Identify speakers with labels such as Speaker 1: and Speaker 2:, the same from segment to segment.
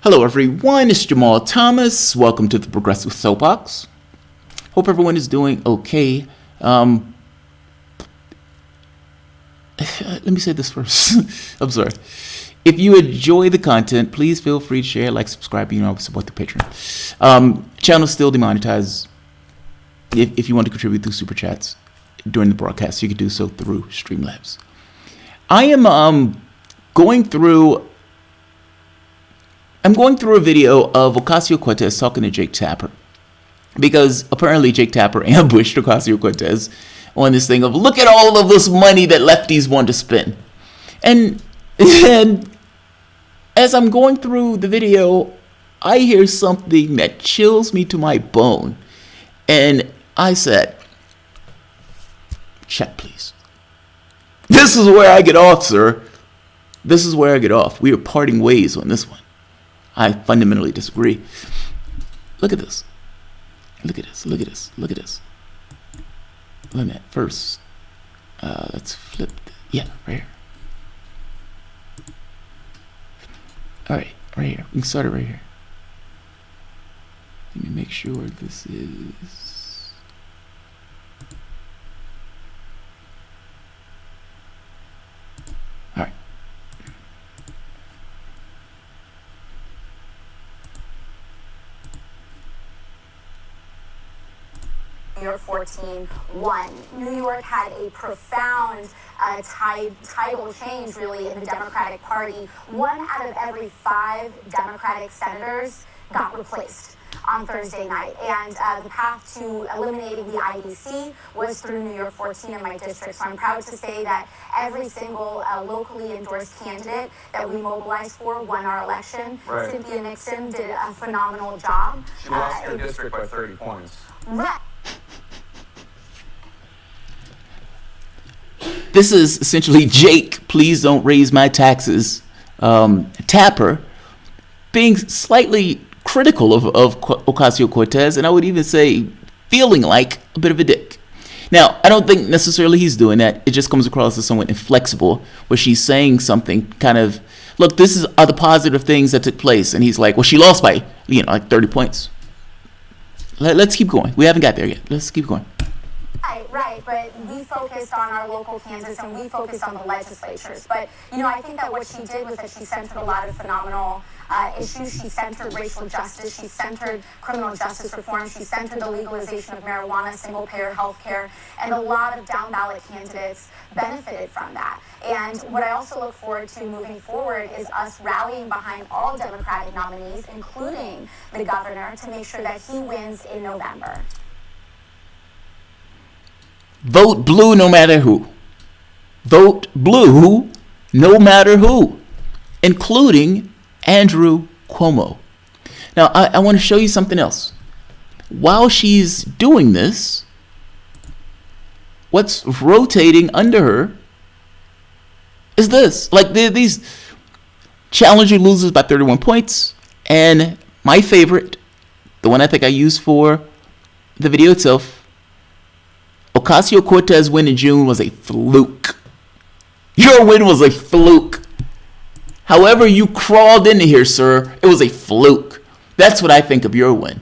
Speaker 1: Hello everyone, it's Jamarl Thomas. Welcome to the Progressive Soapbox. Hope everyone is doing okay. Let me say this first. I'm sorry. If you enjoy the content, please feel free to share, like, subscribe, support the Patreon. Channel still demonetized. If you want to contribute through Super Chats during the broadcast, you can do so through Streamlabs. I am going through a video of Ocasio-Cortez talking to Jake Tapper, because apparently Jake Tapper ambushed Ocasio-Cortez on this thing of, look at all of this money that lefties want to spend. And as I'm going through the video, I hear something that chills me to my bone. And I said, check, please. This is where I get off, sir. This is where I get off. We are parting ways on this one. I fundamentally disagree. Look at this. Look at this. Look at this. Look at this. Wait a minute. First, let's flip. Yeah, right here. All right, right here. We can start it right here. Let me make sure this is. All right.
Speaker 2: New York 14-1. New York had a profound tidal change, really, in the Democratic Party. 1 out of every 5 Democratic senators got replaced on Thursday night. And the path to eliminating the IDC was through New York 14 in my district. So I'm proud to say that every single locally endorsed candidate that we mobilized for won our election. Right. Cynthia Nixon did a phenomenal job.
Speaker 3: She lost her district by 30 points.
Speaker 2: Right.
Speaker 1: This is essentially Jake, please don't raise my taxes, Tapper, being slightly critical of Ocasio-Cortez, and I would even say feeling like a bit of a dick. Now, I don't think necessarily he's doing that. It just comes across as somewhat inflexible, where she's saying something kind of, look, this are the positive things that took place, and he's like, well, she lost by, like 30 points. Let's keep going. We haven't got there yet. Let's keep going.
Speaker 2: Right, but we focused on our local candidates and we focused on the legislatures. But, I think that what she did was that she centered a lot of phenomenal issues. She centered racial justice. She centered criminal justice reform. She centered the legalization of marijuana, single-payer health care, and a lot of down-ballot candidates benefited from that. And what I also look forward to moving forward is us rallying behind all Democratic nominees, including the governor, to make sure that he wins in November.
Speaker 1: Vote blue no matter who. Vote blue no matter who, including Andrew Coumo. Now, I want to show you something else. While she's doing this, what's rotating under her is this. Like, these challenger loses by 31 points, and my favorite, the one I think I used for the video itself, Ocasio-Cortez win in June was a fluke. Your win was a fluke. However you crawled into here, sir, it was a fluke. That's what I think of your win.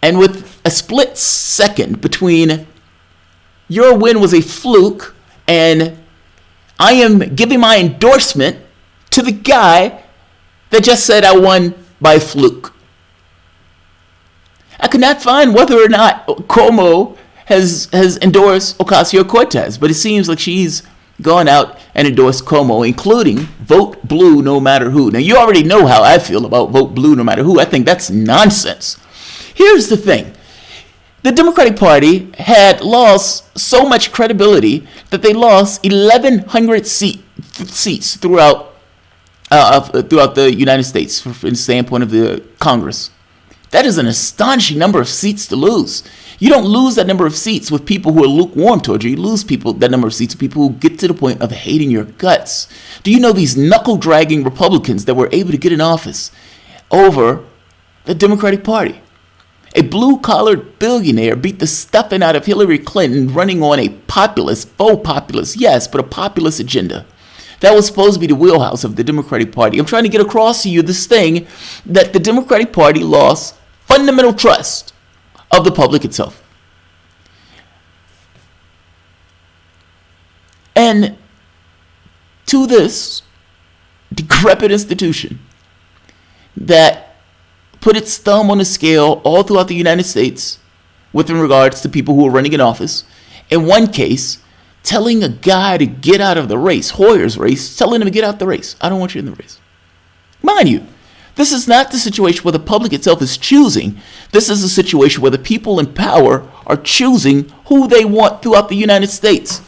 Speaker 1: And with a split second between your win was a fluke and I am giving my endorsement to the guy that just said I won by fluke. I could not find whether or not Coumo has endorsed Ocasio-Cortez, but it seems like she's gone out and endorsed Coumo, including vote blue no matter who. Now, you already know how I feel about vote blue no matter who. I think that's nonsense. Here's the thing. The Democratic Party had lost so much credibility that they lost 1,100 seats throughout the United States from the standpoint of the Congress. That is an astonishing number of seats to lose. You don't lose that number of seats with people who are lukewarm toward you. You lose that number of seats with people who get to the point of hating your guts. Do you know these knuckle-dragging Republicans that were able to get in office over the Democratic Party? A blue-collared billionaire beat the stuffing out of Hillary Clinton running on a populist, faux populist, yes, but a populist agenda That was supposed to be the wheelhouse of the Democratic Party. I'm trying to get across to you this thing that the Democratic Party lost fundamental trust of the public itself. And to this decrepit institution that put its thumb on the scale all throughout the United States with regards to people who are running in office, in one case, telling a guy to get out of the race, Hoyer's race, telling him to get out the race. I don't want you in the race. Mind you, this is not the situation where the public itself is choosing. This is a situation where the people in power are choosing who they want throughout the United States.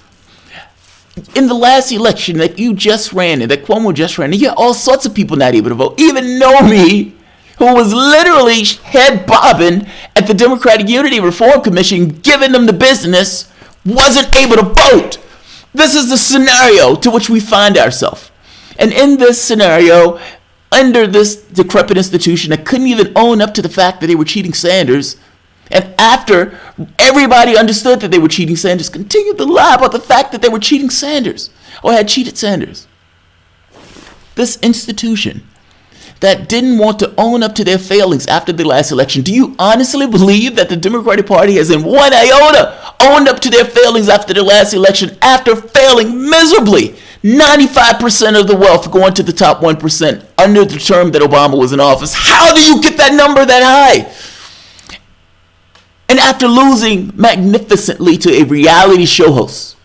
Speaker 1: In the last election that you just ran in, that Cuomo just ran in, you had all sorts of people not able to vote. Even Nomi, who was literally head bobbing at the Democratic Unity Reform Commission, giving them the business, wasn't able to vote. This is the scenario to which we find ourselves. And in this scenario, under this decrepit institution that couldn't even own up to the fact that they were cheating Sanders, and after everybody understood that they were cheating Sanders, continued to lie about the fact that they were cheating Sanders or had cheated Sanders. This institution that didn't want to own up to their failings after the last election. Do you honestly believe that the Democratic Party has in one iota owned up to their failings after the last election, after failing miserably? 95% of the wealth going to the top 1% under the term that Obama was in office. How do you get that number that high? And after losing magnificently to a reality show host,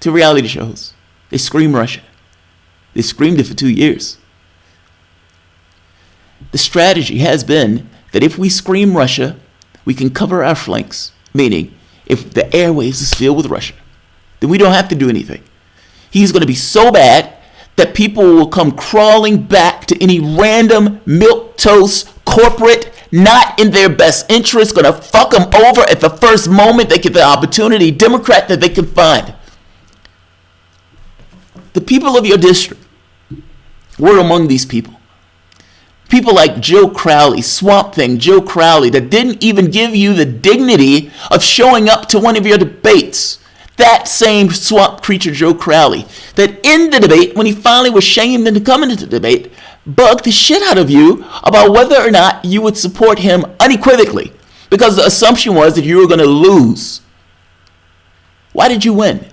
Speaker 1: they scream Russia. They screamed it for 2 years. The strategy has been that if we scream Russia, we can cover our flanks. Meaning, if the airwaves is filled with Russia, then we don't have to do anything. He's going to be so bad that people will come crawling back to any random milquetoast corporate, not in their best interest, going to fuck them over at the first moment they get the opportunity, Democrat that they can find. The people of your district were among these people. People like Joe Crowley, Swamp Thing Joe Crowley, that didn't even give you the dignity of showing up to one of your debates. That same swamp creature Joe Crowley, that in the debate, when he finally was shamed into coming into the debate, bugged the shit out of you about whether or not you would support him unequivocally, because the assumption was that you were going to lose. Why did you win?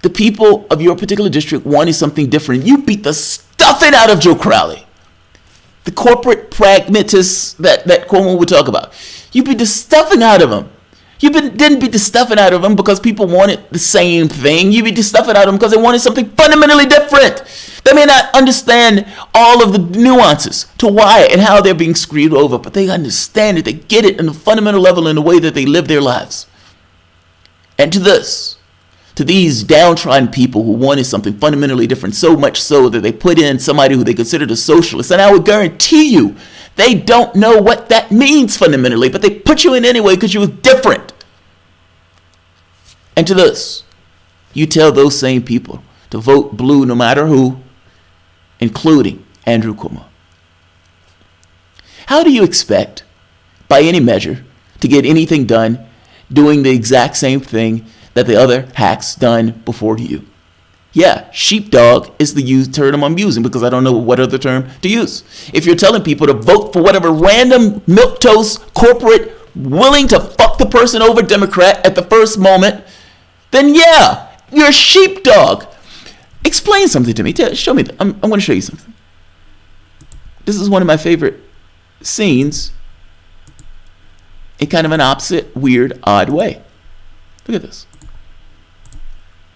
Speaker 1: The people of your particular district wanted something different. You beat the stuffing out of Joe Crowley. The corporate pragmatists that Coumo would talk about. You beat the stuffing out of him. Didn't beat the stuffing out of him because people wanted the same thing. You beat the stuffing out of them because they wanted something fundamentally different. They may not understand all of the nuances to why and how they're being screwed over, but they understand it. They get it in the fundamental level in the way that they live their lives. And to these downtrodden people who wanted something fundamentally different, so much so that they put in somebody who they considered a socialist. And I would guarantee you, they don't know what that means fundamentally, but they put you in anyway because you were different. And to this, you tell those same people to vote blue no matter who, including Andrew Coumo. How do you expect, by any measure, to get anything done doing the exact same thing that the other hacks done before you? Yeah, sheepdog is the term I'm using because I don't know what other term to use. If you're telling people to vote for whatever random milquetoast corporate willing to fuck the person over Democrat at the first moment, then yeah, you're a sheepdog. Explain something to me. Show me. I'm going to show you something. This is one of my favorite scenes in kind of an opposite, weird, odd way. Look at this.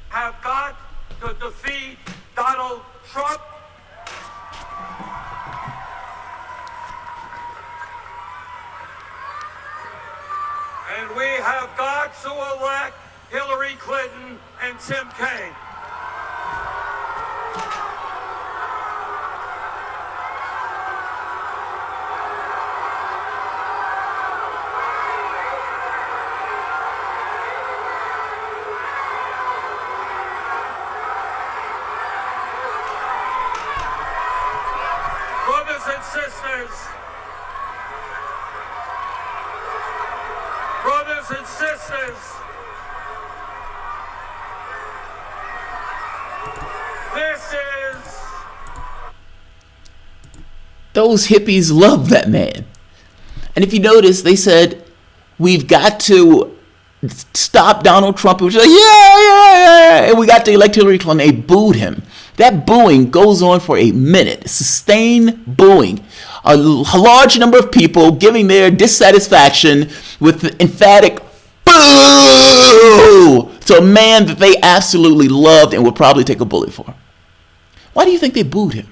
Speaker 4: Have got to defeat Donald Trump. And we have got to elect Hillary Clinton and Tim Kaine. Brothers and sisters,
Speaker 1: Those hippies love that man. And if you notice, they said, we've got to stop Donald Trump. Which was like, yeah. And we got to elect Hillary Clinton. They booed him. That booing goes on for a minute. Sustained booing. A large number of people giving their dissatisfaction with the emphatic boo to a man that they absolutely loved and would probably take a bullet for. Why do you think they booed him?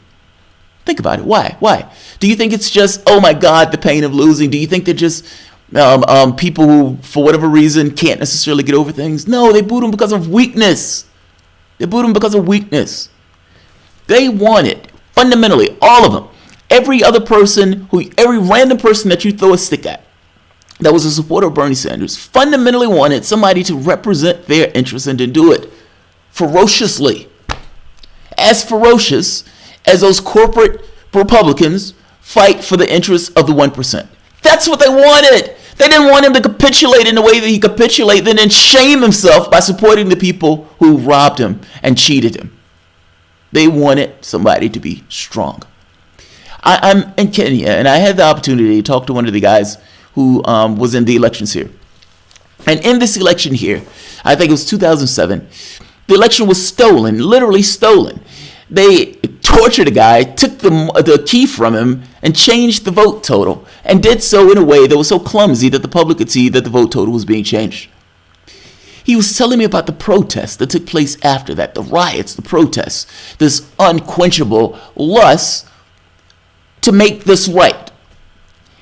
Speaker 1: Think about it. Why? Do you think it's just, oh my God, the pain of losing? Do you think they're just people who, for whatever reason, can't necessarily get over things? No, they booed him because of weakness. They booed him because of weakness. They wanted, fundamentally, all of them, every random person that you throw a stick at that was a supporter of Bernie Sanders, fundamentally wanted somebody to represent their interests and to do it ferociously. As ferocious as those corporate Republicans fight for the interests of the 1%. That's what they wanted. They didn't want him to capitulate in the way that he capitulated and then shame himself by supporting the people who robbed him and cheated him. They wanted somebody to be strong. I'm in Kenya, and I had the opportunity to talk to one of the guys who was in the elections here. And in this election here, I think it was 2007, the election was stolen, literally stolen. They tortured a guy, took the key from him, and changed the vote total, and did so in a way that was so clumsy that the public could see that the vote total was being changed. He was telling me about the protests that took place after that, the riots, the protests, this unquenchable lust to make this right.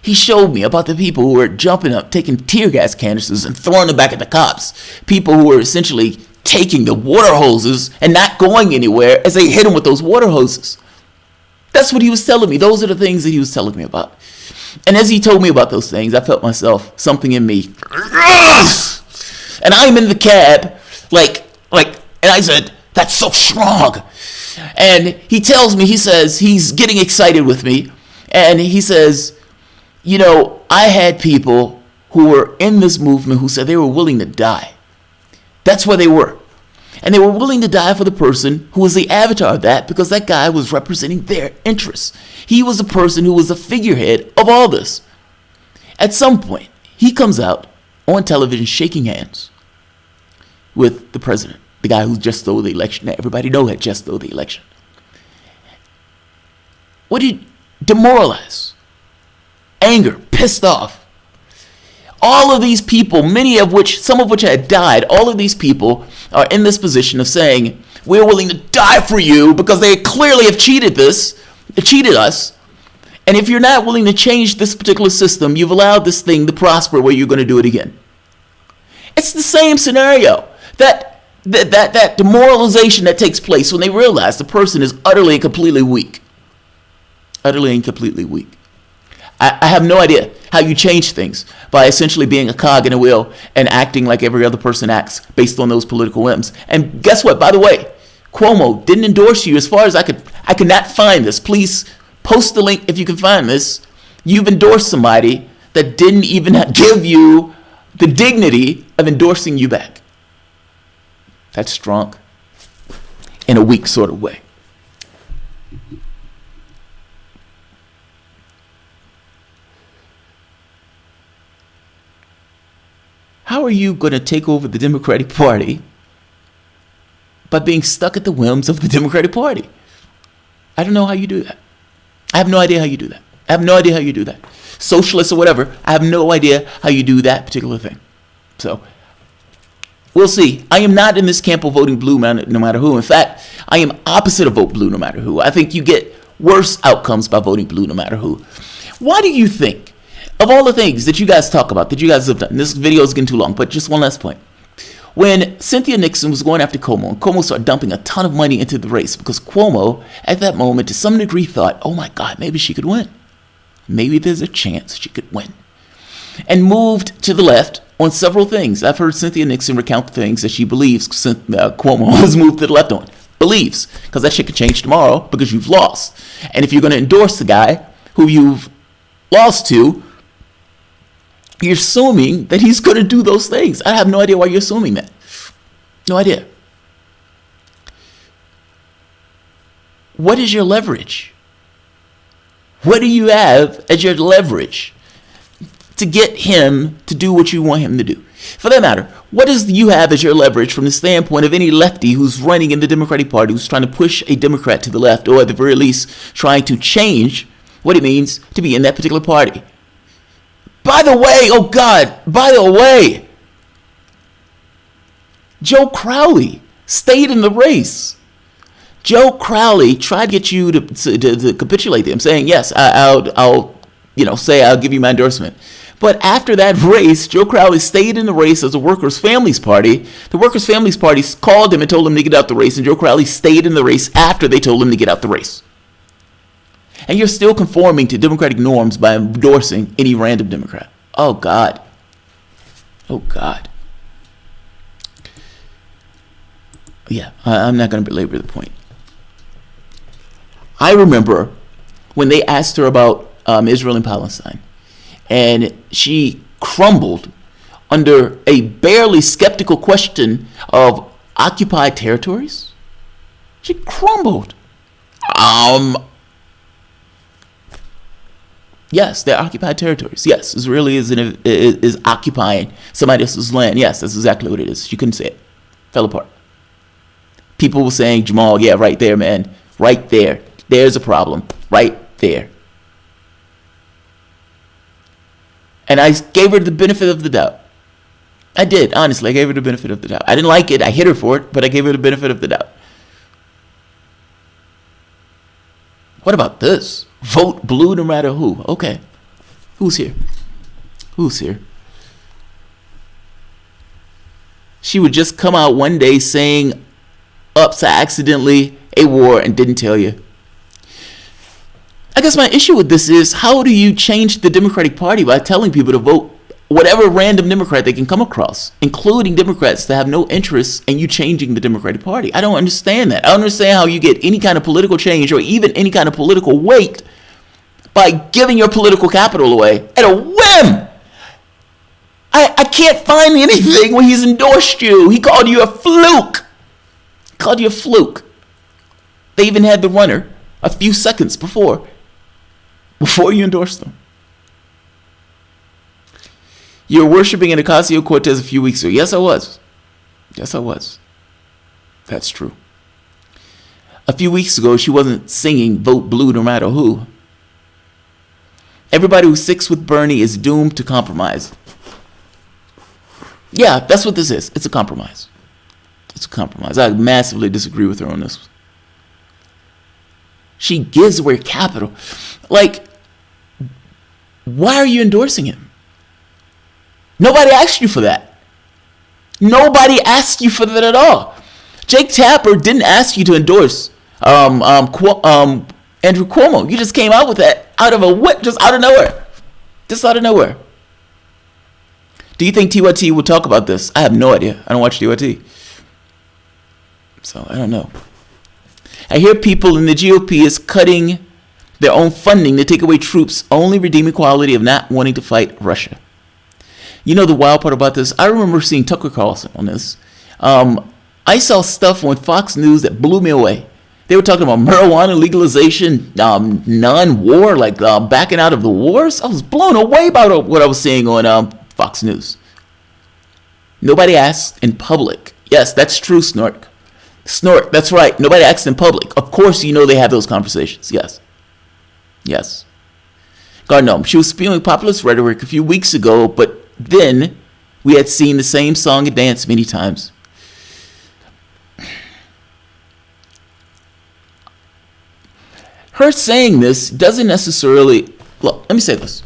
Speaker 1: He showed me about the people who were jumping up, taking tear gas canisters and throwing them back at the cops. People who were essentially taking the water hoses and not going anywhere as they hit him with those water hoses. That's what he was telling me. Those are the things that he was telling me about. And as he told me about those things, I felt myself, something in me. And I'm in the cab, and I said, that's so strong. And he tells me, he says, he's getting excited with me. And he says, you know, I had people who were in this movement who said they were willing to die. That's where they were. And they were willing to die for the person who was the avatar of that, because that guy was representing their interests. He was the person who was the figurehead of all this. At some point, he comes out on television shaking hands with the president, the guy who just stole the election, that everybody know had just stole the election. What did demoralize, anger, pissed off. All of these people, some of which had died, all of these people are in this position of saying, we're willing to die for you because they clearly have cheated us. And if you're not willing to change this particular system, you've allowed this thing to prosper where you're going to do it again. It's the same scenario. That demoralization that takes place when they realize the person is utterly and completely weak. Utterly and completely weak. I have no idea how you change things by essentially being a cog in a wheel and acting like every other person acts based on those political whims. And guess what? By the way, Coumo didn't endorse you. As far as I could not find this. Please post the link if you can find this. You've endorsed somebody that didn't even give you the dignity of endorsing you back. That's strong in a weak sort of way. How are you going to take over the Democratic Party by being stuck at the whims of the Democratic Party? I don't know how you do that. I have no idea how you do that. Socialists or whatever, I have no idea how you do that particular thing. So, we'll see. I am not in this camp of voting blue no matter who. In fact, I am opposite of vote blue no matter who. I think you get worse outcomes by voting blue no matter who. Why do you think, of all the things that you guys talk about, that you guys have done, this video is getting too long, but just one last point. When Cynthia Nixon was going after Coumo, and Coumo started dumping a ton of money into the race, because Coumo, at that moment, to some degree thought, oh my God, maybe she could win. Maybe there's a chance she could win. And moved to the left on several things. I've heard Cynthia Nixon recount the things that she believes Coumo has moved to the left on. Believes, because that shit could change tomorrow because you've lost. And if you're going to endorse the guy who you've lost to, you're assuming that he's going to do those things. I have no idea why you're assuming that. No idea. What is your leverage? What do you have as your leverage to get him to do what you want him to do? For that matter, what does you have as your leverage from the standpoint of any lefty who's running in the Democratic Party, who's trying to push a Democrat to the left, or at the very least trying to change what it means to be in that particular party? By the way, oh God, by the way, Joe Crowley stayed in the race. Joe Crowley tried to get you to capitulate to him, saying, yes, I'll give you my endorsement. But after that race, Joe Crowley stayed in the race as the Workers' Families Party. The Workers' Families Party called him and told him to get out the race, and Joe Crowley stayed in the race after they told him to get out the race. And you're still conforming to Democratic norms by endorsing any random Democrat. Oh, God. Oh, God. Yeah, I'm not going to belabor the point. I remember when they asked her about Israel and Palestine, and she crumbled under a barely skeptical question of occupied territories. She crumbled. Yes, they're occupied territories. Yes, Israel is occupying somebody else's land. Yes, that's exactly what it is. She couldn't say it. Fell apart. People were saying, Jamarl, yeah, right there, man. Right there. There's a problem. Right there. And I gave her the benefit of the doubt. I did, honestly. I gave her the benefit of the doubt. I didn't like it. I hit her for it, but I gave her the benefit of the doubt. What about this? Vote blue no matter who. Okay. Who's here? Who's here? She would just come out one day saying, ups, accidentally, a war, and didn't tell you. I guess my issue with this is, how do you change the Democratic Party by telling people to vote whatever random Democrat they can come across, including Democrats that have no interest in you changing the Democratic Party? I don't understand that. I don't understand how you get any kind of political change or even any kind of political weight by giving your political capital away at a whim. I can't find anything where he's endorsed you. He called you a fluke. Called you a fluke. They even had the runner a few seconds before you endorsed them. You were worshiping an Ocasio-Cortez a few weeks ago. Yes, I was. Yes, I was. That's true. A few weeks ago, she wasn't singing Vote Blue no matter who. Everybody who sticks with Bernie is doomed to compromise. Yeah, that's what this is. It's a compromise. It's a compromise. I massively disagree with her on this. She gives away capital. Like, why are you endorsing him? Nobody asked you for that. Nobody asked you for that at all. Jake Tapper didn't ask you to endorse Andrew Coumo. You just came out with that out of a whip, just out of nowhere. Just out of nowhere. Do you think TYT will talk about this? I have no idea. I don't watch TYT. So I don't know. I hear people in the GOP is cutting their own funding to take away troops, only redeeming quality of not wanting to fight Russia. You know the wild part about this? I remember seeing Tucker Carlson on this. I saw stuff on Fox News that blew me away. They were talking about marijuana legalization, non-war, like backing out of the wars. I was blown away by what I was seeing on Fox News. Nobody asked in public. Yes, that's true, Snort. Snort, that's right. Nobody asked in public. Of course, you know they have those conversations. Yes. Yes. God, no. She was spewing populist rhetoric a few weeks ago, but then we had seen the same song and dance many times. Her saying this doesn't necessarily... Look, let me say this.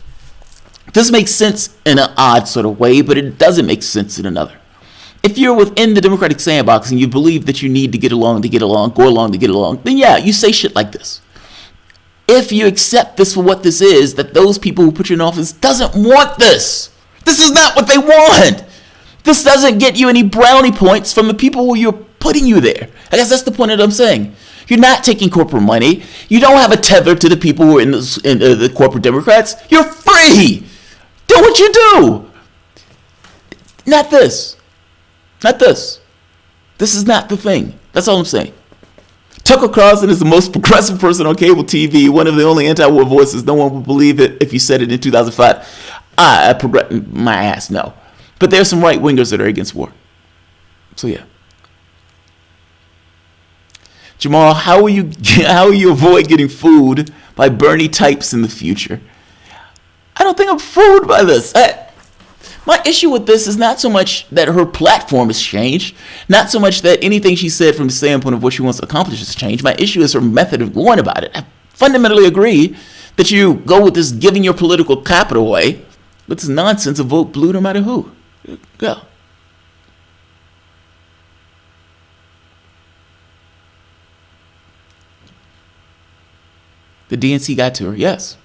Speaker 1: It doesn't make sense in an odd sort of way, but it doesn't make sense in another. If you're within the Democratic sandbox and you believe that you need to get along, go along to get along, then yeah, you say shit like this. If you accept this for what this is, that those people who put you in office doesn't want this. This is not what they want. This doesn't get you any brownie points from the people who you're putting you there. I guess that's the point that I'm saying. You're not taking corporate money. You don't have a tether to the people who are in the corporate Democrats. You're free. Do what you do. Not this. Not this. This is not the thing. That's all I'm saying. Tucker Carlson is the most progressive person on cable TV, one of the only anti-war voices. No one would believe it if you said it in 2005. My ass, no. But there's some right-wingers that are against war. So, yeah. Jamarl, how will you avoid getting fooled by Bernie types in the future? I don't think I'm fooled by this. My issue with this is not so much that her platform has changed, not so much that anything she said from the standpoint of what she wants to accomplish has changed. My issue is her method of going about it. I fundamentally agree that you go with this giving your political capital away with this nonsense of vote blue no matter who. Go. The DNC got to her, yes.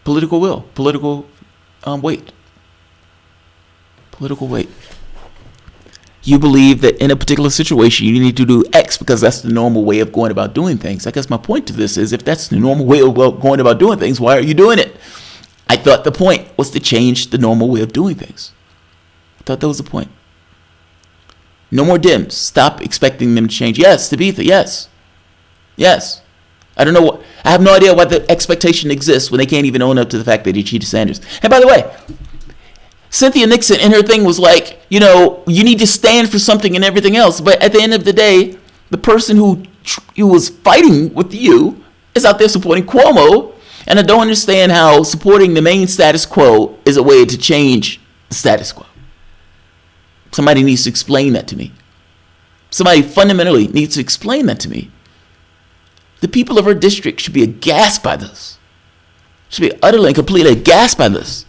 Speaker 1: Political will, political weight. Political weight. You believe that in a particular situation you need to do X because that's the normal way of going about doing things. I guess my point to this is if that's the normal way of going about doing things, why are you doing it? I thought the point was to change the normal way of doing things. I thought that was the point. No more Dems. Stop expecting them to change. Yes, Tabitha, yes. Yes. I don't know. I have no idea why the expectation exists when they can't even own up to the fact that they cheated Sanders. And by the way, Cynthia Nixon in her thing was like, you need to stand for something and everything else. But at the end of the day, the person who was fighting with you is out there supporting Cuomo. And I don't understand how supporting the main status quo is a way to change the status quo. Somebody needs to explain that to me. Somebody fundamentally needs to explain that to me. The people of her district should be aghast by this. Should be utterly and completely aghast by this.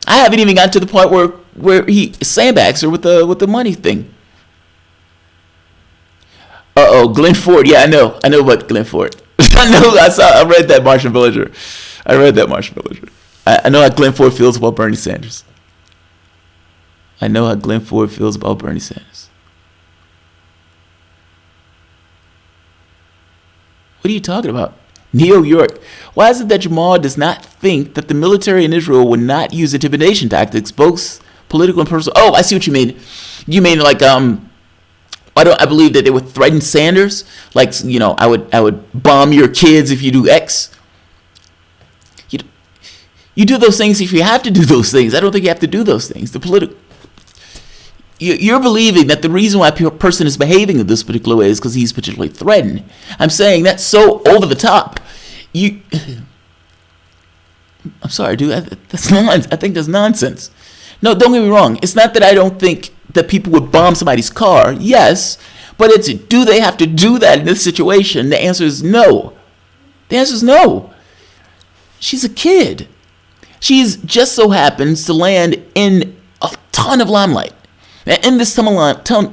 Speaker 1: I haven't even gotten to the part where he sandbags her with the money thing. Glenn Ford. Yeah, I know about Glenn Ford. I read that Martian Villager. I know how Glenn Ford feels about Bernie Sanders. What are you talking about? New York. Why is it that Jamarl does not think that the military in Israel would not use intimidation tactics, both political and personal? Oh, I see what you mean. You mean like I believe that they would threaten Sanders, like I would bomb your kids if you do X. You do those things if you have to do those things. I don't think you have to do those things. You're believing that the reason why a person is behaving in this particular way is because he's particularly threatened. I'm saying that's so over the top. I'm sorry, dude. I think that's nonsense. No, don't get me wrong. It's not that I don't think that people would bomb somebody's car. Yes, but do they have to do that in this situation? The answer is no. She's a kid. She's just so happens to land in a ton of limelight. And in this ton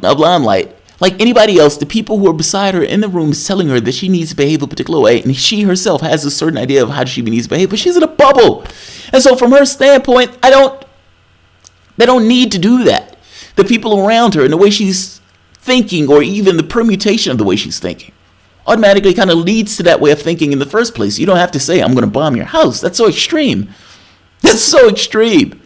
Speaker 1: of limelight, like anybody else, the people who are beside her in the room is telling her that she needs to behave a particular way, and she herself has a certain idea of how she needs to behave, but she's in a bubble. And so from her standpoint, they don't need to do that. The people around her and the way she's thinking, or even the permutation of the way she's thinking, automatically kind of leads to that way of thinking in the first place. You don't have to say, I'm going to bomb your house. That's so extreme. This is so extreme.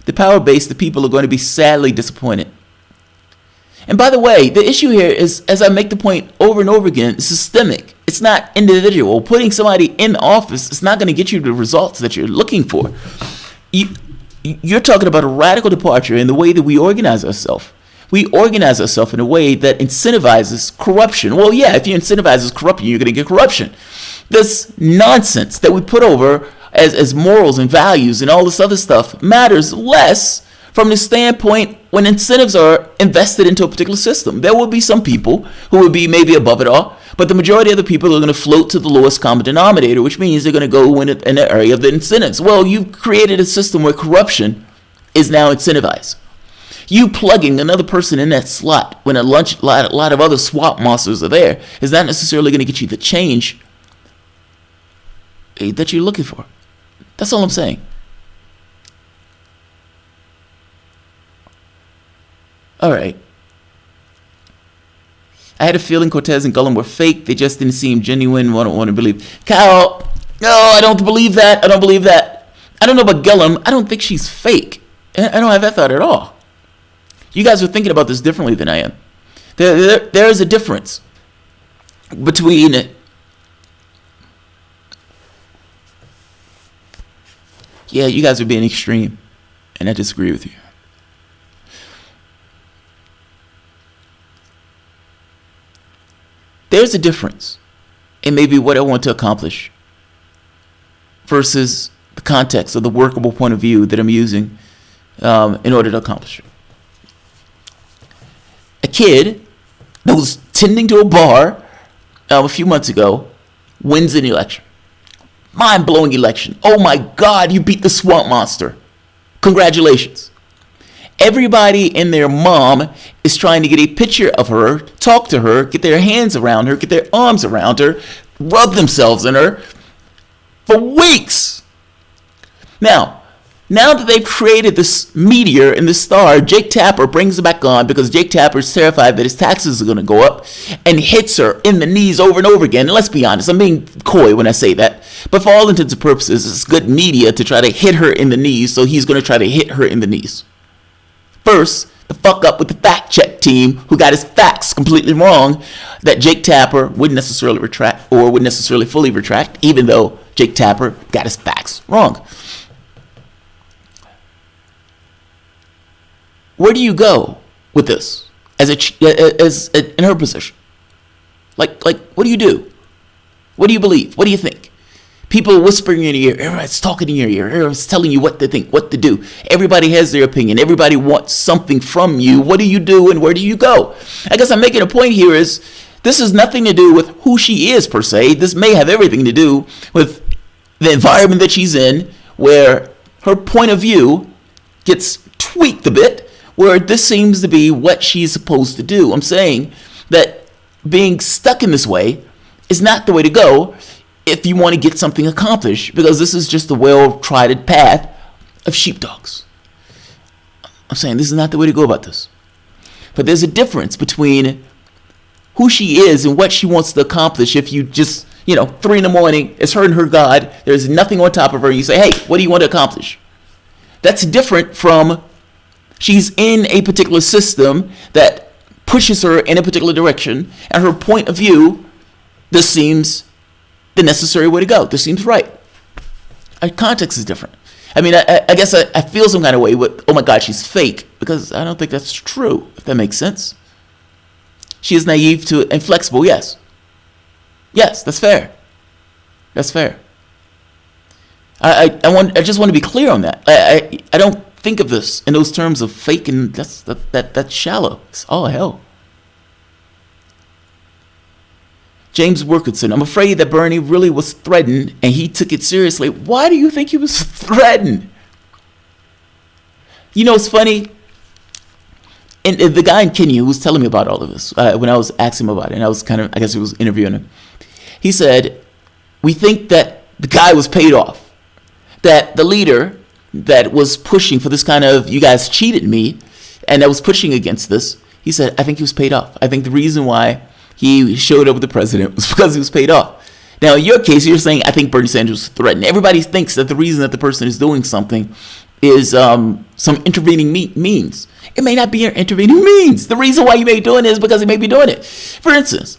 Speaker 1: The power base, the people are going to be sadly disappointed. And by the way, the issue here is, as I make the point over and over again, it's systemic. It's not individual. Putting somebody in office is not going to get you the results that you're looking for. You're talking about a radical departure in the way that we organize ourselves. We organize ourselves in a way that incentivizes corruption. Well, yeah, if you incentivize corruption, you're going to get corruption. This nonsense that we put over as morals and values and all this other stuff matters less from the standpoint when incentives are invested into a particular system. There will be some people who will be maybe above it all, but the majority of the people are going to float to the lowest common denominator, which means they're going to go in the area of the incentives. Well, you've created a system where corruption is now incentivized. You plugging another person in that slot when a lot of other swamp monsters are there is not necessarily going to get you the change that you're looking for. That's all I'm saying. All right. I had a feeling Cortez and Gullum were fake. They just didn't seem genuine. I don't want to believe. Kyle, no, I don't believe that. I don't know about Gillum. I don't think she's fake. I don't have that thought at all. You guys are thinking about this differently than I am. There is a difference between you guys are being extreme, and I disagree with you. There's a difference in maybe what I want to accomplish versus the context or the workable point of view that I'm using in order to accomplish it. A kid that was tending to a bar a few months ago wins an election. Mind-blowing election. Oh my God, you beat the swamp monster. Congratulations. Everybody and their mom is trying to get a picture of her, talk to her, get their hands around her, get their arms around her, rub themselves in her for weeks. Now that they've created this meteor and this star, Jake Tapper brings her back on because Jake Tapper is terrified that his taxes are going to go up and hits her in the knees over and over again. And let's be honest, I'm being coy when I say that. But for all intents and purposes, it's good media to try to hit her in the knees, so he's going to try to hit her in the knees. First, the fuck up with the fact check team who got his facts completely wrong that Jake Tapper wouldn't necessarily retract or wouldn't necessarily fully retract, even though Jake Tapper got his facts wrong. Where do you go with this as in her position? Like what do you do? What do you believe? What do you think? People whispering in your ear, everybody's talking in your ear, everybody's telling you what to think, what to do. Everybody has their opinion. Everybody wants something from you. What do you do and where do you go? I guess I'm making a point here is this has nothing to do with who she is per se. This may have everything to do with the environment that she's in, where her point of view gets tweaked a bit, where this seems to be what she's supposed to do. I'm saying that being stuck in this way is not the way to go if you want to get something accomplished, because this is just a well-trodden path of sheepdogs. I'm saying this is not the way to go about this. But there's a difference between who she is and what she wants to accomplish. If you just, 3 in the morning, it's her and her God, there's nothing on top of her, and you say, hey, what do you want to accomplish? That's different from she's in a particular system that pushes her in a particular direction, and her point of view, this seems the necessary way to go. This seems right. Our context is different. I mean, I guess I feel some kind of way with, oh my God, she's fake, because I don't think that's true, if that makes sense. She is naive to and flexible, yes. Yes, that's fair. That's fair. I just want to be clear on that. I don't think of this in those terms of fake, and that's shallow. It's all hell. James Wilkinson, I'm afraid that Bernie really was threatened and he took it seriously. Why do you think he was threatened? It's funny. And the guy in Kenya who was telling me about all of this, when I was asking him about it, and I guess he was interviewing him, he said, we think that the guy was paid off. That the leader that was pushing for this kind of, you guys cheated me, and that was pushing against this, he said, I think he was paid off. I think the reason why he showed up with the president was because he was paid off. Now, in your case, you're saying, I think Bernie Sanders was threatened. Everybody thinks that the reason that the person is doing something is some intervening means. It may not be an intervening means. The reason why you may be doing it is because he may be doing it. For instance,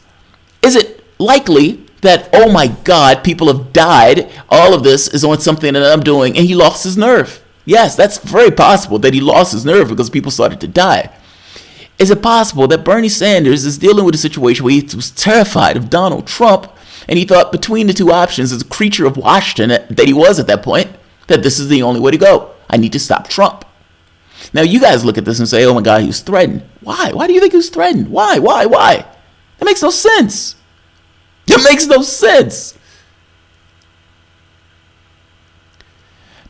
Speaker 1: is it likely that, oh my God, people have died, all of this is on something that I'm doing, and he lost his nerve? Yes, that's very possible that he lost his nerve because people started to die. Is it possible that Bernie Sanders is dealing with a situation where he was terrified of Donald Trump, and he thought between the two options as a creature of Washington that he was at that point, that this is the only way to go. I need to stop Trump. Now you guys look at this and say, oh my God, he was threatened. Why? Why do you think he was threatened? Why? That makes no sense. It makes no sense.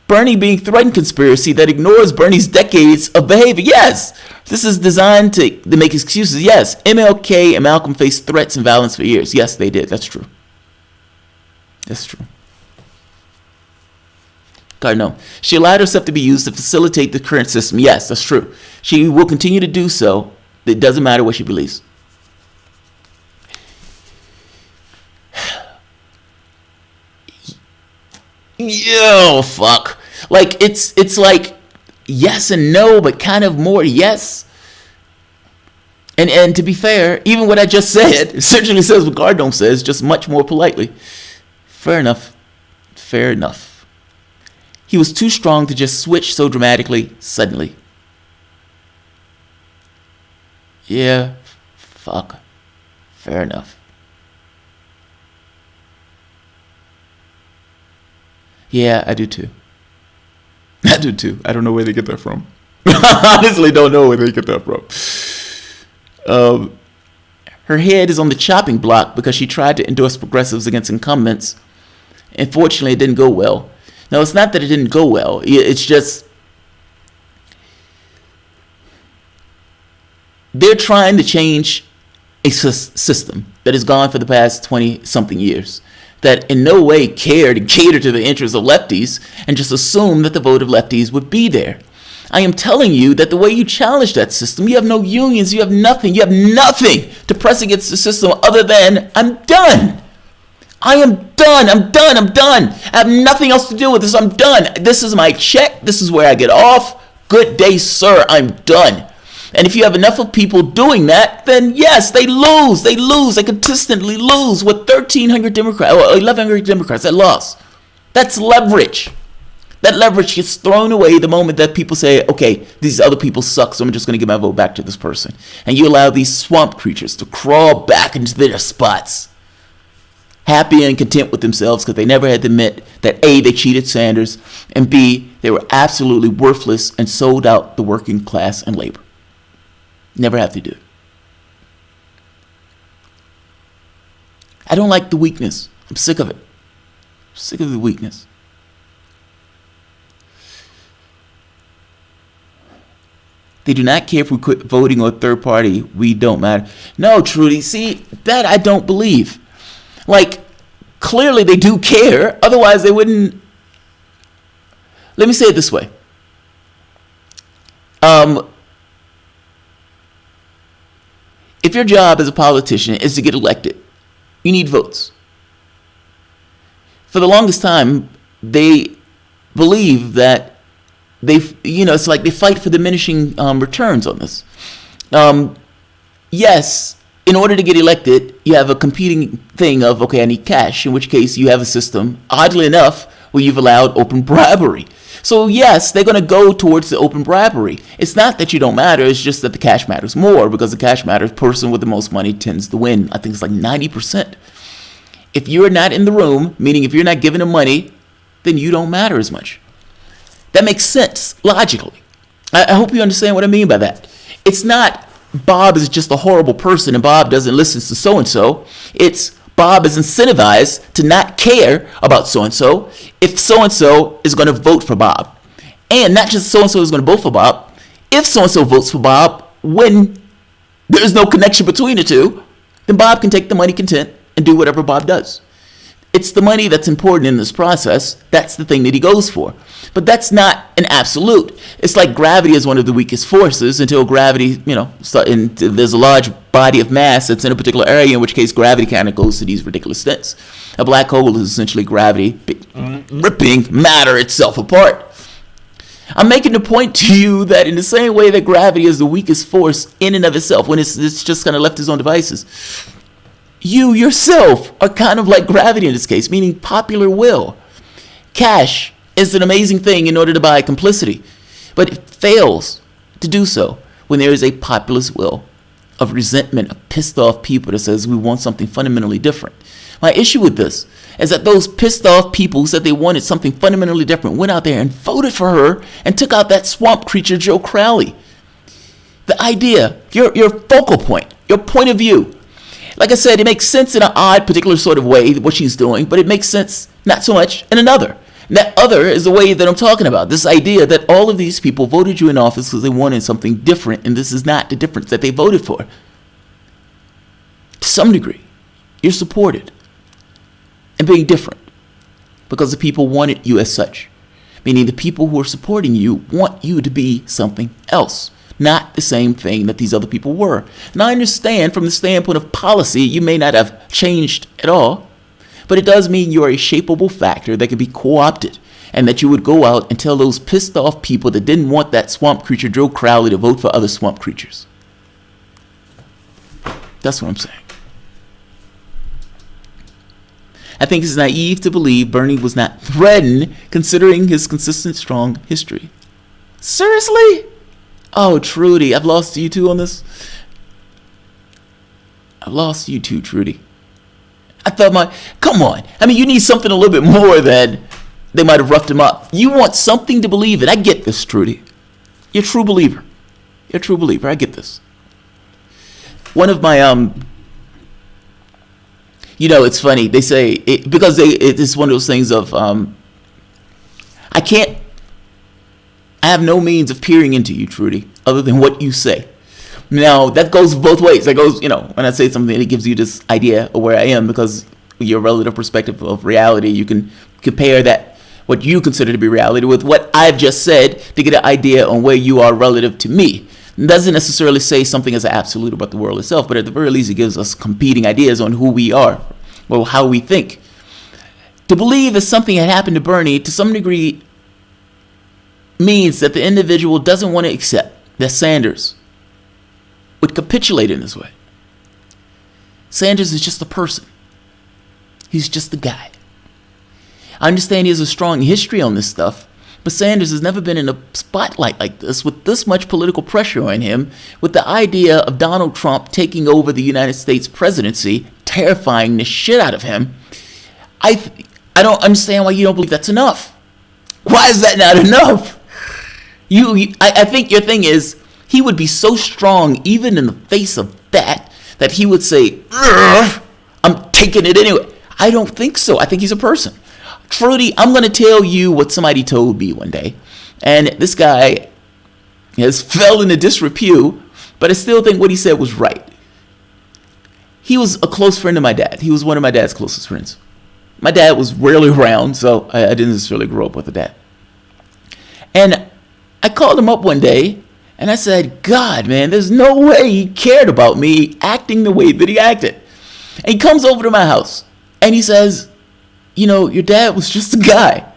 Speaker 1: Bernie being threatened conspiracy that ignores Bernie's decades of behavior. Yes, this is designed to make excuses. Yes, MLK and Malcolm faced threats and violence for years. Yes, they did. That's true. That's true. God, no. She allowed herself to be used to facilitate the current system. Yes, that's true. She will continue to do so. It doesn't matter what she believes. Yo, fuck. Like, it's like yes and no, but kind of more yes. And to be fair, even what I just said essentially says what Cardone says, just much more politely. Fair enough. Fair enough. He was too strong to just switch so dramatically, suddenly. Yeah, fuck. Fair enough. Yeah, I do too. I do too. I don't know where they get that from. Honestly, don't know where they get that from. Her head is on the chopping block because she tried to endorse progressives against incumbents. Unfortunately, it didn't go well. No, it's not that it didn't go well. It's just they're trying to change a system that has gone for the past 20-something years, that in no way cared and catered to the interests of lefties and just assumed that the vote of lefties would be there. I am telling you that the way you challenge that system, you have no unions, you have nothing to press against the system other than, I'm done. I am done. I have nothing else to do with this. I'm done. This is my check. This is where I get off. Good day, sir. I'm done. And if you have enough of people doing that, then yes, they lose. They consistently lose with 1,300 Democrats, or 1,100 Democrats that lost. That's leverage. That leverage gets thrown away the moment that people say, okay, these other people suck, so I'm just going to give my vote back to this person. And you allow these swamp creatures to crawl back into their spots, happy and content with themselves because they never had to admit that A, they cheated Sanders, and B, they were absolutely worthless and sold out the working class and labor. Never have to do it. I don't like the weakness. I'm sick of it. I'm sick of the weakness. They do not care if we quit voting or third party. We don't matter. No, Trudy. See, that I don't believe. Like, clearly they do care. Otherwise, they wouldn't. Let me say it this way. If your job as a politician is to get elected, you need votes. For the longest time, they believe that it's like they fight for diminishing returns on this. Yes, in order to get elected, you have a competing thing of, okay, I need cash, in which case you have a system, oddly enough, where you've allowed open bribery. So yes, they're going to go towards the open bribery. It's not that you don't matter, it's just that the cash matters more, because the cash matters, person with the most money tends to win. I think it's like 90%. If you're not in the room, meaning if you're not giving them money, then you don't matter as much. That makes sense, logically. I hope you understand what I mean by that. It's not Bob is just a horrible person and Bob doesn't listen to so-and-so. It's Bob is incentivized to not care about so-and-so if so-and-so is going to vote for Bob. And not just so-and-so is going to vote for Bob. If so-and-so votes for Bob, when there's no connection between the two, then Bob can take the money content and do whatever Bob does. It's the money that's important in this process. That's the thing that he goes for. But that's not an absolute. It's like gravity is one of the weakest forces until gravity, there's a large body of mass that's in a particular area, in which case gravity kind of goes to these ridiculous extents. A black hole is essentially gravity ripping matter itself apart. I'm making the point to you that in the same way that gravity is the weakest force in and of itself, when it's just kind of left to its own devices, you yourself are kind of like gravity in this case, meaning popular will. Cash is an amazing thing in order to buy complicity, but it fails to do so when there is a populist will of resentment, of pissed off people that says we want something fundamentally different. My issue with this is that those pissed off people who said they wanted something fundamentally different went out there and voted for her and took out that swamp creature, Joe Crowley. The idea, your focal point, your point of view. Like I said, it makes sense in an odd, particular sort of way, what she's doing, but it makes sense not so much in another. And that other is the way that I'm talking about. This idea that all of these people voted you in office because they wanted something different, and this is not the difference that they voted for. To some degree, you're supported in being different because the people wanted you as such. Meaning the people who are supporting you want you to be something else. Not the same thing that these other people were. Now, I understand from the standpoint of policy, you may not have changed at all, but it does mean you're a shapeable factor that can be co-opted. and that you would go out and tell those pissed off people that didn't want that swamp creature Joe Crowley to vote for other swamp creatures. That's what I'm saying. I think it's naive to believe Bernie was not threatened considering his consistent, strong history. Seriously? Oh, Trudy, I've lost you too on this. I've lost you too, Trudy. I thought come on. I mean, you need something a little bit more than they might have roughed him up. You want something to believe in. I get this, Trudy. You're a true believer. You're a true believer. I get this. One of my, it's funny. They say, because it's one of those things of, I have no means of peering into you, Trudy, other than what you say. Now, that goes both ways. That goes, when I say something, it gives you this idea of where I am, because your relative perspective of reality, you can compare that, what you consider to be reality, with what I've just said to get an idea on where you are relative to me. It doesn't necessarily say something as an absolute about the world itself, but at the very least, it gives us competing ideas on who we are, or how we think. To believe that something had happened to Bernie, to some degree, means that the individual doesn't want to accept that Sanders would capitulate in this way. Sanders is just a person. He's just a guy. I understand he has a strong history on this stuff, but Sanders has never been in a spotlight like this, with this much political pressure on him, with the idea of Donald Trump taking over the United States presidency, terrifying the shit out of him. I don't understand why you don't believe that's enough. Why is that not enough? I think your thing is, he would be so strong, even in the face of that he would say, I'm taking it anyway. I don't think so. I think he's a person. Trudy, I'm going to tell you what somebody told me one day. And this guy has fell into disrepute, but I still think what he said was right. He was a close friend of my dad. He was one of my dad's closest friends. My dad was rarely around, so I didn't necessarily grow up with a dad. And I called him up one day, and I said, God, man, there's no way he cared about me acting the way that he acted. And he comes over to my house, and he says, your dad was just a guy.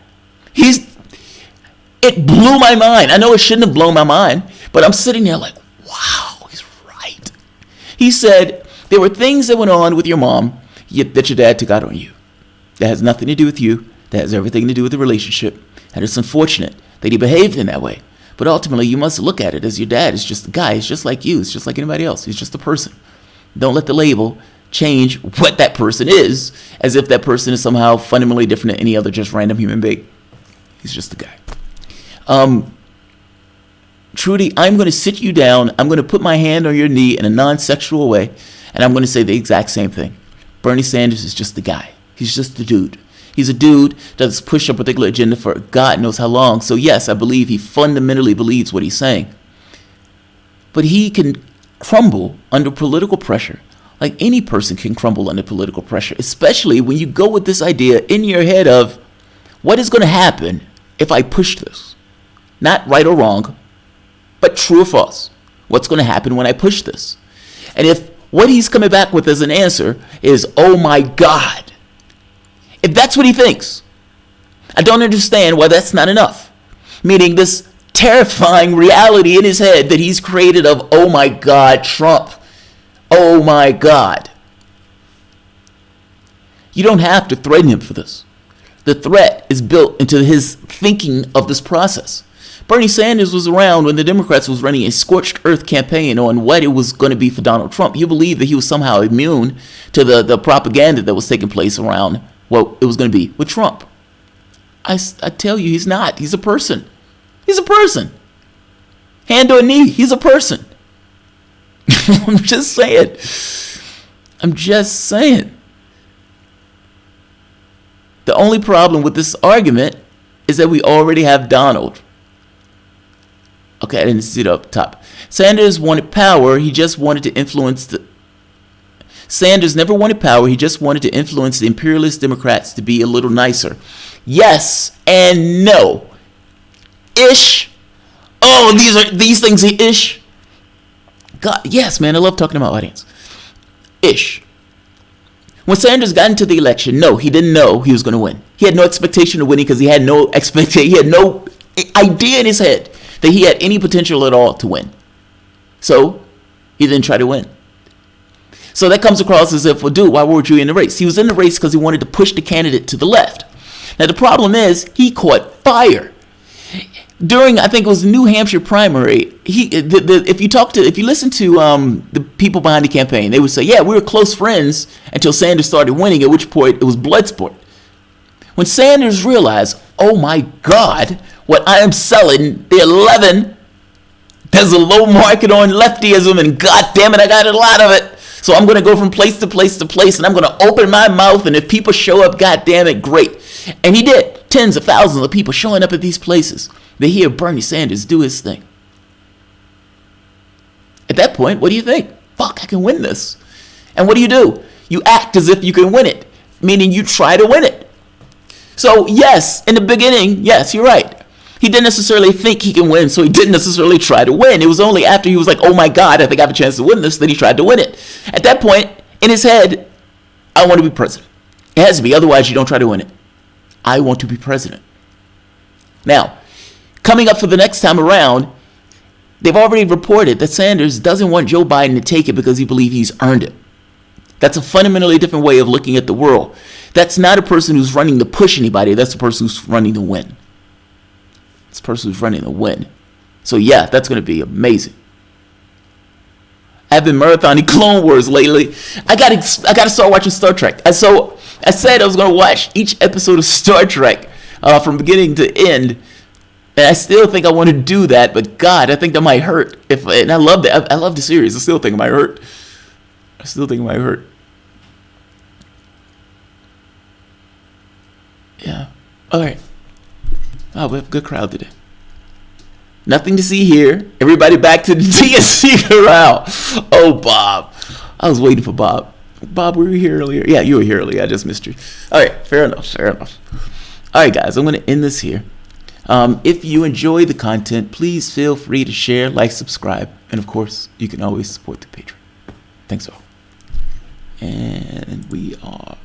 Speaker 1: It blew my mind. I know it shouldn't have blown my mind, but I'm sitting there like, wow, he's right. He said, there were things that went on with your mom that your dad took out on you. That has nothing to do with you. That has everything to do with the relationship. And it's unfortunate that he behaved in that way. But ultimately, you must look at it as your dad is just a guy. He's just like you. He's just like anybody else. He's just a person. Don't let the label change what that person is, as if that person is somehow fundamentally different than any other just random human being. He's just a guy. Trudy, I'm going to sit you down. I'm going to put my hand on your knee in a non-sexual way, and I'm going to say the exact same thing. Bernie Sanders is just a guy. He's just a dude. He's a dude that's pushed a particular agenda for God knows how long. So yes, I believe he fundamentally believes what he's saying. But he can crumble under political pressure, like any person can crumble under political pressure, especially when you go with this idea in your head of what is going to happen if I push this. Not right or wrong, but true or false. What's going to happen when I push this? And if what he's coming back with as an answer is, oh my God, if that's what he thinks, I don't understand why that's not enough. Meaning this terrifying reality in his head that he's created of, oh my God, Trump. Oh my God. You don't have to threaten him for this. The threat is built into his thinking of this process. Bernie Sanders was around when the Democrats was running a scorched earth campaign on what it was going to be for Donald Trump. You believe that he was somehow immune to the propaganda that was taking place around what it was going to be with Trump. I tell you, he's not. He's a person. He's a person. Hand on knee, he's a person. I'm just saying. I'm just saying. The only problem with this argument is that we already have Donald. Okay, I didn't see it up top. Sanders wanted power. He just wanted to influence the... Sanders never wanted power. He just wanted to influence the imperialist Democrats to be a little nicer. Yes and no. Ish. Oh, these things ish. God, yes, man, I love talking to my audience. Ish. When Sanders got into the election, no, he didn't know he was going to win. He had no expectation of winning because he had no expectation. He had no idea in his head that he had any potential at all to win. So he didn't try to win. So that comes across as if, well, dude, why weren't you in the race? He was in the race because he wanted to push the candidate to the left. Now, the problem is he caught fire. During, I think it was the New Hampshire primary, if you listen to the people behind the campaign, they would say, yeah, we were close friends until Sanders started winning, at which point it was blood sport. When Sanders realized, oh my God, what I am selling, the 11, there's a low market on leftyism, and God damn it, I got a lot of it. So I'm going to go from place to place to place, and I'm going to open my mouth, and if people show up, God damn it, great. And he did. Tens of thousands of people showing up at these places. They hear Bernie Sanders do his thing. At that point, what do you think? Fuck, I can win this. And what do? You act as if you can win it, meaning you try to win it. So yes, in the beginning, yes, you're right. He didn't necessarily think he can win, so he didn't necessarily try to win. It was only after he was like, oh my God, I think I have a chance to win this, that he tried to win it. At that point, in his head, I want to be president. It has to be, otherwise you don't try to win it. I want to be president. Now, coming up for the next time around, they've already reported that Sanders doesn't want Joe Biden to take it because he believes he's earned it. That's a fundamentally different way of looking at the world. That's not a person who's running to push anybody. That's a person who's running to win. It's a person who's running to win. So yeah, that's going to be amazing. I've been marathoning Clone Wars lately. I gotta start watching Star Trek. I said I was going to watch each episode of Star Trek from beginning to end. And I still think I want to do that, but God, I think that might hurt. And I love that. I love the series. I still think it might hurt. Yeah. All right. Oh, we have a good crowd today. Nothing to see here. Everybody back to the DNC corral. Oh, Bob. I was waiting for Bob. Bob, were you here earlier? Yeah, you were here earlier. I just missed you. All right. Fair enough. All right, guys. I'm going to end this here. If you enjoy the content, please feel free to share, like, subscribe. And, of course, you can always support the Patreon. Thanks all. And we are